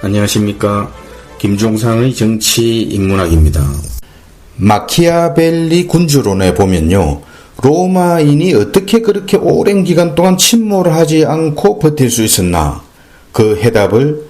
안녕하십니까. 김종상의 정치인문학입니다. 마키아벨리 군주론에 보면요, 로마인이 어떻게 그렇게 오랜 기간 동안 침몰을 하지 않고 버틸 수 있었나, 그 해답을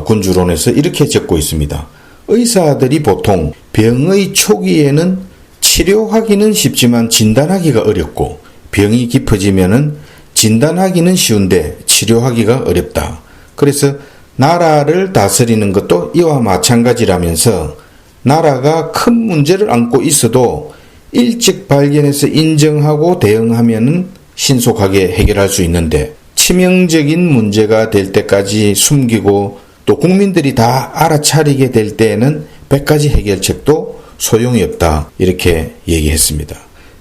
군주론에서 이렇게 적고 있습니다. 의사들이 보통 병의 초기에는 치료하기는 쉽지만 진단하기가 어렵고, 병이 깊어지면은 진단하기는 쉬운데 치료하기가 어렵다. 그래서 나라를 다스리는 것도 이와 마찬가지라면서, 나라가 큰 문제를 안고 있어도 일찍 발견해서 인정하고 대응하면은 신속하게 해결할 수 있는데, 치명적인 문제가 될 때까지 숨기고 또 국민들이 다 알아차리게 될 때에는 100가지 해결책도 소용이 없다, 이렇게 얘기했습니다.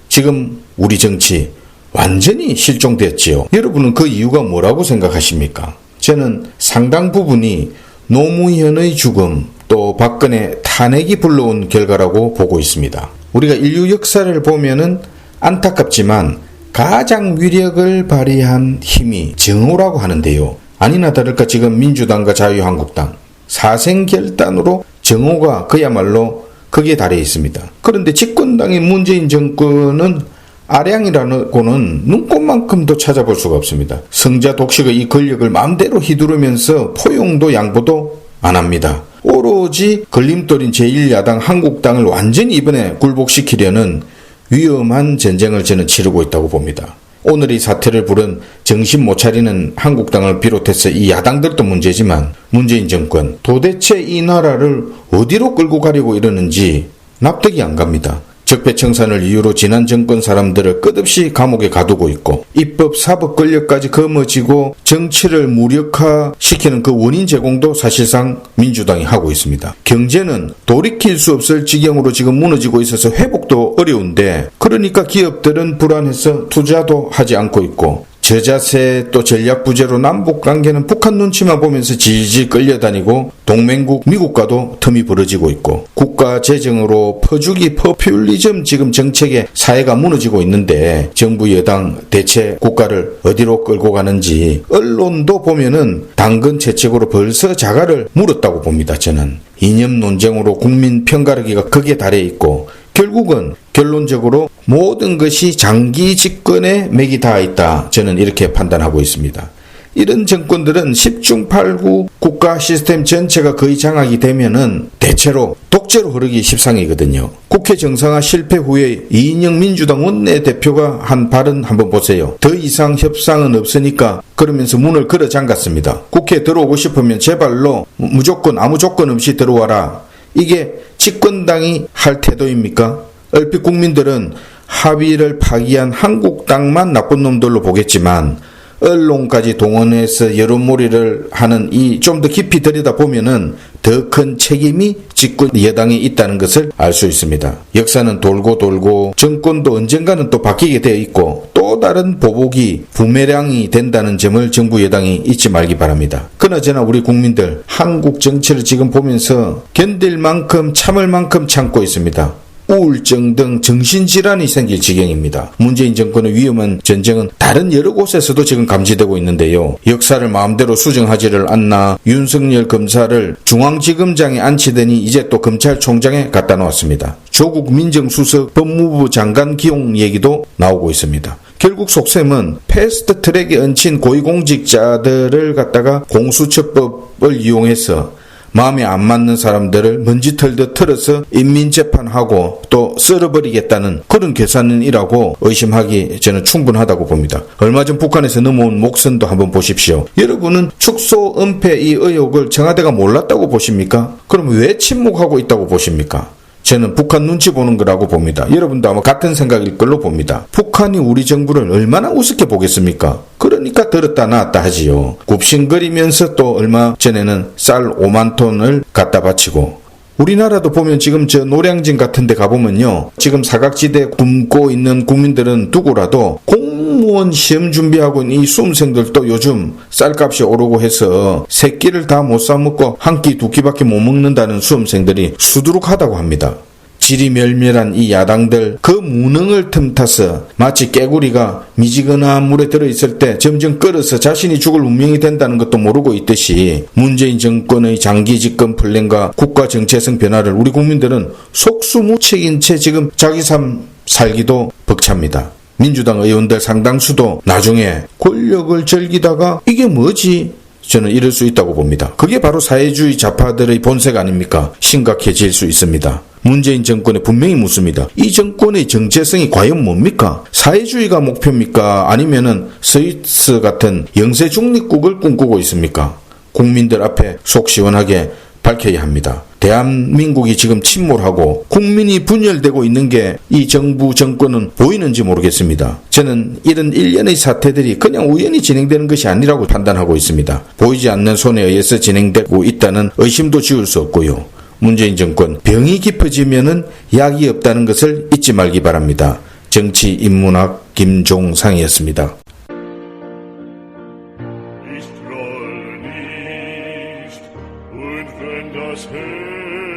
지금 우리 정치 완전히 실종됐지요. 여러분은 그 이유가 뭐라고 생각하십니까? 저는 상당 부분이 노무현의 죽음, 또 박근혜 탄핵이 불러온 결과라고 보고 있습니다. 우리가 인류 역사를 보면은 안타깝지만 가장 위력을 발휘한 힘이 정오라고 하는데요. 아니나 다를까 지금 민주당과 자유한국당 사생결단으로 정오가 그야말로 극에 달해 있습니다. 그런데 집권당인 문재인 정권은 아량이라고는 눈꽃만큼도 찾아볼 수가 없습니다. 성자 독식의 이 권력을 마음대로 휘두르면서 포용도 양보도 안 합니다. 오로지 걸림돌인 제1야당 한국당을 완전히 이번에 굴복시키려는 위험한 전쟁을 저는 치르고 있다고 봅니다. 오늘 이 사태를 부른 정신 못 차리는 한국당을 비롯해서 이 야당들도 문제지만, 문재인 정권 도대체 이 나라를 어디로 끌고 가려고 이러는지 납득이 안 갑니다. 적폐청산을 이유로 지난 정권 사람들을 끝없이 감옥에 가두고 있고, 입법, 사법 권력까지 거머쥐고 정치를 무력화시키는 그 원인 제공도 사실상 민주당이 하고 있습니다. 경제는 돌이킬 수 없을 지경으로 지금 무너지고 있어서 회복도 어려운데, 그러니까 기업들은 불안해서 투자도 하지 않고 있고, 저자세 또 전략 부재로 남북 관계는 북한 눈치만 보면서 질질 끌려다니고, 동맹국 미국과도 틈이 벌어지고 있고, 국가 재정으로 퍼주기 퍼퓰리즘 지금 정책에 사회가 무너지고 있는데, 정부 여당 대체 국가를 어디로 끌고 가는지 언론도 보면은 당근 채찍으로 벌써 자갈을 물었다고 봅니다. 저는 이념 논쟁으로 국민 편가르기가 극에 달해 있고, 결국은 결론적으로 모든 것이 장기 집권에 맥이 닿아 있다, 저는 이렇게 판단하고 있습니다. 이런 정권들은 10중 8구 국가 시스템 전체가 거의 장악이 되면은 대체로 독재로 흐르기 십상이거든요. 국회 정상화 실패 후에 이인영 민주당 원내대표가 한 발언 한번 보세요. 더 이상 협상은 없으니까 그러면서 문을 걸어 잠갔습니다. 국회에 들어오고 싶으면 제발로 무조건 아무 조건 없이 들어와라. 이게 집권당이 할 태도입니까? 얼핏 국민들은 합의를 파기한 한국당만 나쁜 놈들로 보겠지만, 언론까지 동원해서 여론몰이를 하는 이 좀 더 깊이 들여다보면은 더 큰 책임이 집권 여당에 있다는 것을 알 수 있습니다. 역사는 돌고 돌고 정권도 언젠가는 또 바뀌게 되어 있고, 또 다른 보복이 부메랑이 된다는 점을 정부 여당이 잊지 말기 바랍니다. 그나저나 우리 국민들 한국 정치를 지금 보면서 견딜 만큼 참을 만큼 참고 있습니다. 우울증 등 정신질환이 생길 지경입니다. 문재인 정권의 위험한 전쟁은 다른 여러 곳에서도 지금 감지되고 있는데요. 역사를 마음대로 수정하지를 않나 윤석열 검사를 중앙지검장에 앉히더니 이제 또 검찰총장에 갖다 놓았습니다. 조국 민정수석 법무부 장관 기용 얘기도 나오고 있습니다. 결국 속셈은 패스트트랙에 얹힌 고위공직자들을 갖다가 공수처법을 이용해서 마음에 안 맞는 사람들을 먼지 털듯 털어서 인민재판하고 또 썰어버리겠다는 그런 계산이라고 의심하기 저는 충분하다고 봅니다. 얼마 전 북한에서 넘어온 목선도 한번 보십시오. 여러분은 축소 은폐 이 의혹을 청와대가 몰랐다고 보십니까? 그럼 왜 침묵하고 있다고 보십니까? 저는 북한 눈치 보는 거라고 봅니다. 여러분도 아마 같은 생각일 걸로 봅니다. 북한이 우리 정부를 얼마나 우습게 보겠습니까? 그러니까 들었다 놨다 하지요. 굽신거리면서 또 얼마 전에는 쌀 5만 톤을 갖다 바치고, 우리나라도 보면 지금 저 노량진 같은 데 가보면요, 지금 사각지대 굶고 있는 국민들은 두고라도 공무원 시험 준비하고 있는 이 수험생들도 요즘 쌀값이 오르고 해서 세 끼를 다 못 사먹고 한 끼 두 끼밖에 못 먹는다는 수험생들이 수두룩하다고 합니다. 지리멸멸한 이 야당들 그 무능을 틈타서 마치 깨구리가 미지근한 물에 들어있을 때 점점 끓어서 자신이 죽을 운명이 된다는 것도 모르고 있듯이 문재인 정권의 장기 집권 플랜과 국가 정체성 변화를 우리 국민들은 속수무책인 채 지금 자기 삶 살기도 벅찹니다. 민주당 의원들 상당수도 나중에 권력을 즐기다가 이게 뭐지? 저는 이럴 수 있다고 봅니다. 그게 바로 사회주의 좌파들의 본색 아닙니까? 심각해질 수 있습니다. 문재인 정권에 분명히 묻습니다. 이 정권의 정체성이 과연 뭡니까? 사회주의가 목표입니까? 아니면은 스위스 같은 영세 중립국을 꿈꾸고 있습니까? 국민들 앞에 속 시원하게 밝혀야 합니다. 대한민국이 지금 침몰하고 국민이 분열되고 있는 게 이 정부 정권은 보이는지 모르겠습니다. 저는 이런 일련의 사태들이 그냥 우연히 진행되는 것이 아니라고 판단하고 있습니다. 보이지 않는 손에 의해서 진행되고 있다는 의심도 지울 수 없고요. 문재인 정권 병이 깊어지면은 약이 없다는 것을 잊지 말기 바랍니다. 정치인문학 김종상이었습니다. Und wenn das Herz